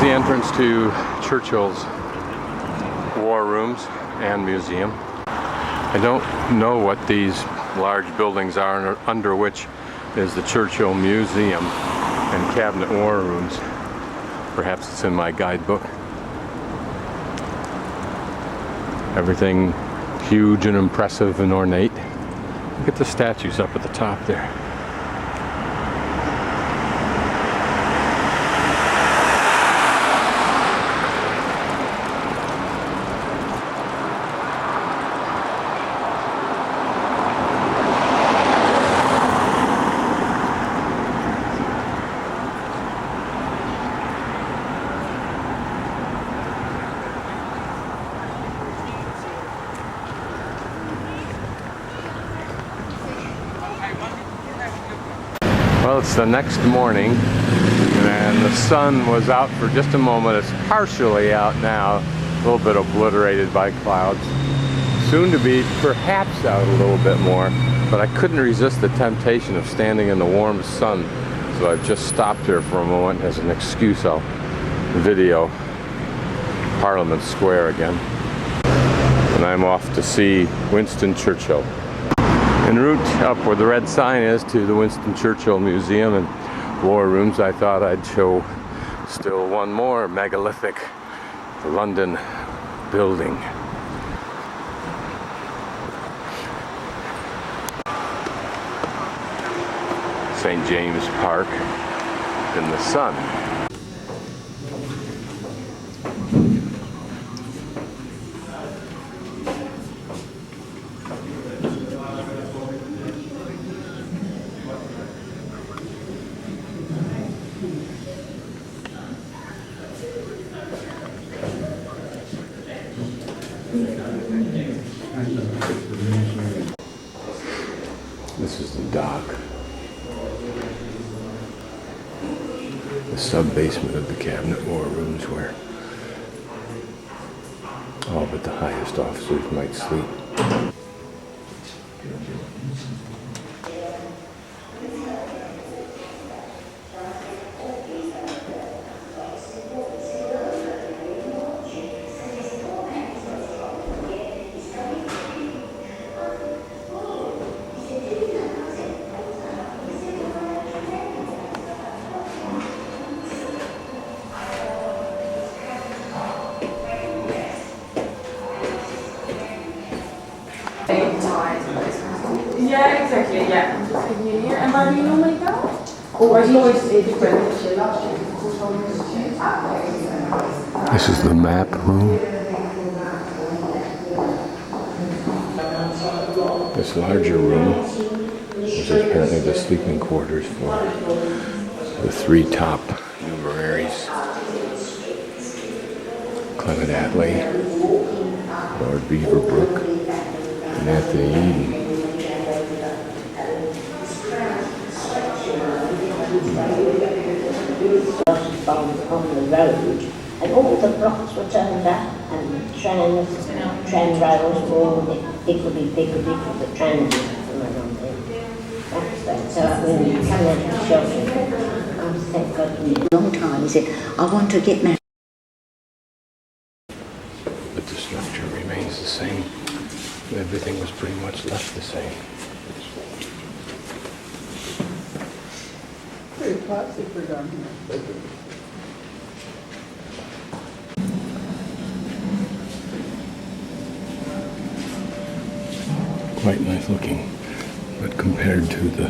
the entrance to Churchill's war rooms and museum. I don't know what these large buildings are under which is the Churchill Museum and Cabinet War Rooms. Perhaps it's in my guidebook. Everything huge and impressive and ornate. Look at the statues up at the top there. Well, it's the next morning, and the sun was out for just a moment. It's partially out now, a little bit obliterated by clouds. Soon to be perhaps out a little bit more, but I couldn't resist the temptation of standing in the warm sun, so I've just stopped here for a moment as an excuse. I'll video Parliament Square again. And I'm off to see Winston Churchill. En route up where the red sign is to the Winston Churchill Museum and War Rooms, I thought I'd show still one more megalithic London building. St. James Park in the sun. This is the dock, the sub-basement of the Cabinet War Rooms where all but the highest officers might sleep. Yeah, exactly, yeah. I'm just giving you here. And where do you normally go? Oh, I always say different. This is the map room. This larger room, which is apparently the sleeping quarters for the three top numeraries. Clement Attlee, Lord Beaverbrook, and Anthony Eden. On the road, and all the blocks were turned up, and tram rails were all bigger, the trams went on there. That's that. So when you come out of the shop, thank God for a long time, he said, I want to get married. But the structure remains the same. Everything was pretty much left the same. Pretty classy for down here. Quite nice looking, but compared to the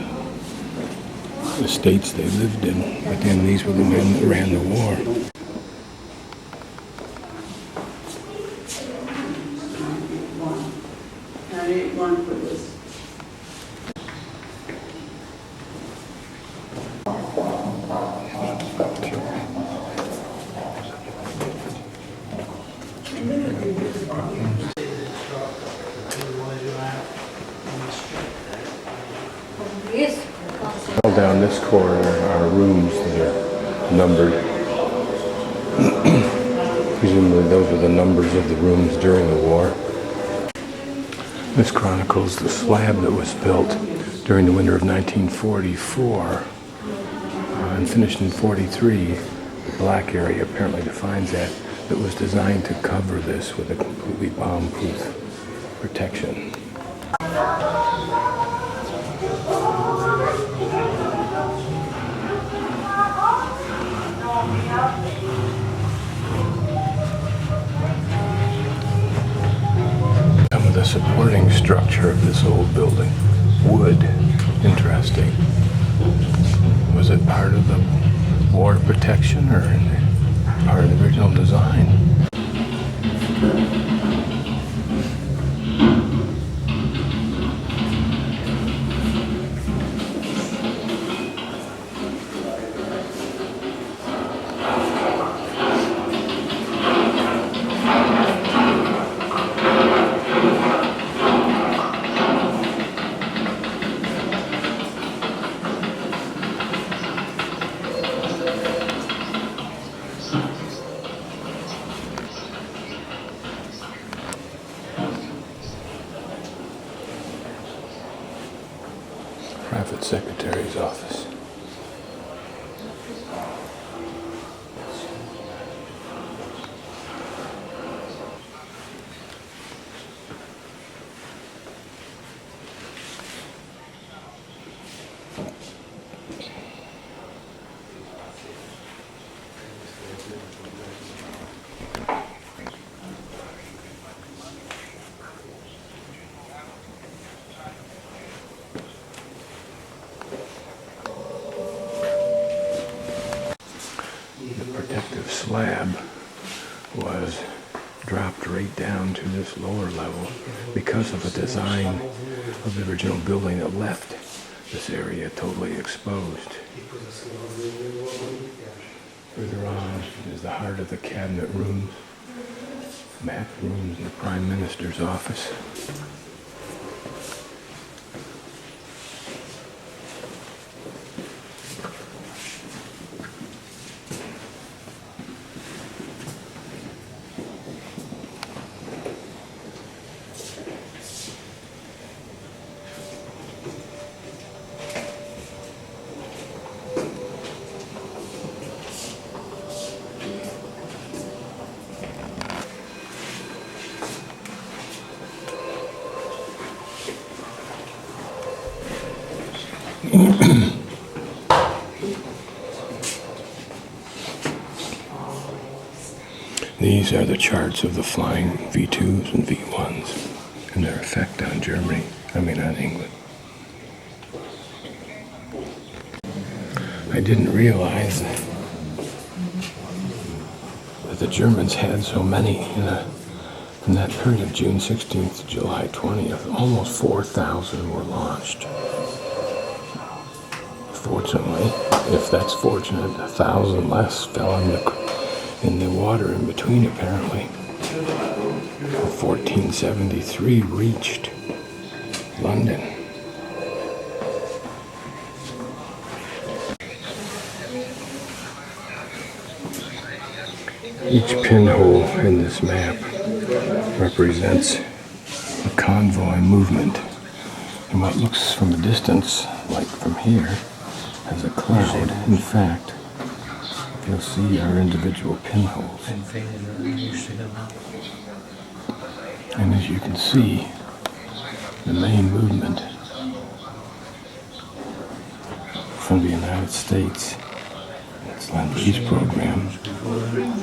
estates they lived in. But then these were the men that ran the war. 98.1 for this. All down this corridor are rooms that are numbered. Presumably those were the numbers of the rooms during the war. This chronicles the slab that was built during the winter of 1944 and finished in 43. black area apparently defines that was designed to cover this with a completely bomb-proof protection. Some of the supporting structure of this old building, wood, interesting. Was it part of the war protection or part of the original design? Private secretary's office. Protective slab was dropped right down to this lower level because of a design of the original building that left this area totally exposed. Further on is the heart of the cabinet rooms, map rooms, and the Prime Minister's office. These are the charts of the flying V2s and V1s and their effect on on England. I didn't realize that the Germans had so many in that period of June 16th to July 20th. Almost 4,000 were launched. Fortunately, if that's fortunate, 1,000 less fell in the water in between, apparently. 1473 reached London. Each pinhole in this map represents a convoy movement. And what looks from a distance, like from here, as a cloud, in fact, you'll see our individual pinholes. And as you can see, the main movement from the United States, its Land Peace program,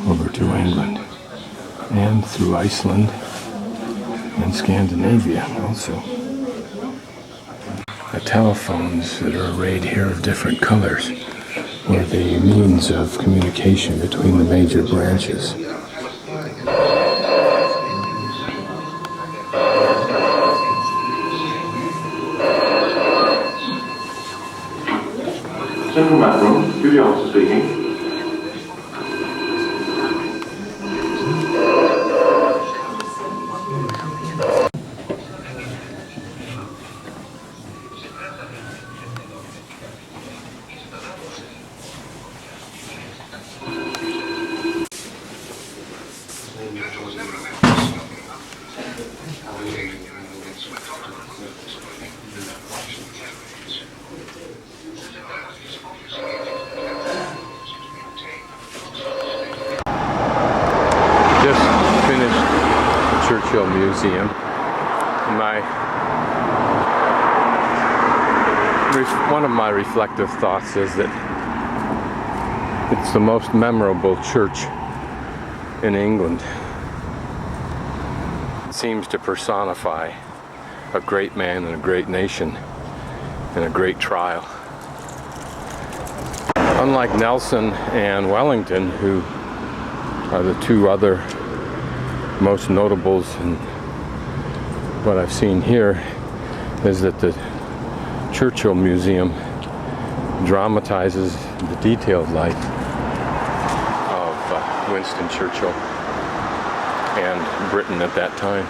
over to England, and through Iceland and Scandinavia also. The telephones that are arrayed here of different colors were the means of communication between the major branches. Central Map Room, Judy Olsen speaking. Museum. One of my reflective thoughts is that it's the most memorable church in England. It seems to personify a great man and a great nation and a great trial. Unlike Nelson and Wellington, who are the two other most notables, and what I've seen here is that the Churchill Museum dramatizes the detailed life of Winston Churchill and Britain at that time.